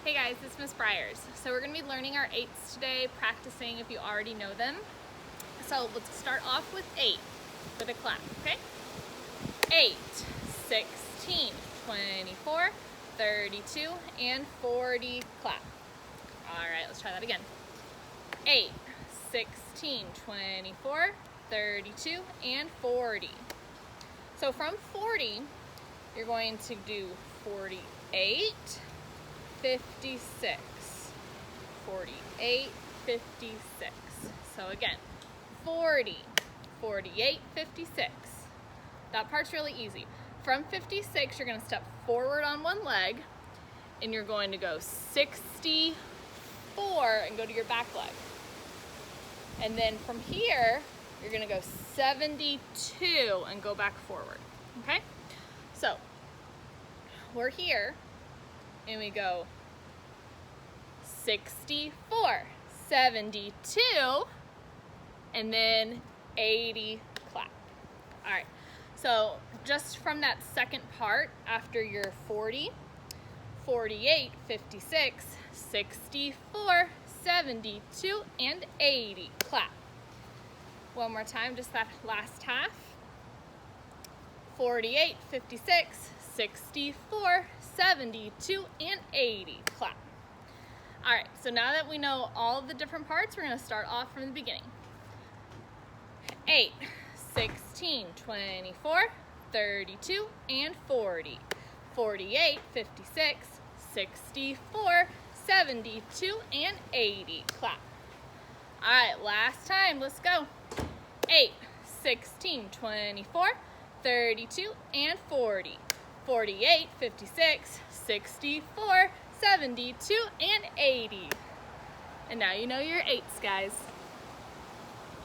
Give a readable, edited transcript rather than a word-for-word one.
Hey guys, it's Miss Briers. So we're going to be learning our eights today, practicing if you already know them. So let's start off with 8 for the clap, okay? 8, 16, 24, 32, and 40, clap. All right, let's try that again. 8, 16, 24, 32, and 40. So from 40, you're going to do 48, 56, 48, 56. So again, 40, 48, 56. That part's really easy. From 56, you're going to step forward on one leg, and you're going to go 64 and go to your back leg. And then from here, you're going to go 72 and go back forward. Okay? So we're here, and we go 64, 72, and then 80, clap. All right, so just from that second part, after your 40, 48, 56, 64, 72, and 80, clap. One more time, just that last half. 48, 56, 64, 72, and 80, clap. All right, so now that we know all of the different parts, we're going to start off from the beginning. 8, 16, 24, 32, and 40. 48, 56, 64, 72, and 80, clap. All right, last time, let's go. 8, 16, 24, 32, and 40. 48, 56, 64, 72, and 80. And now you know your eights, guys.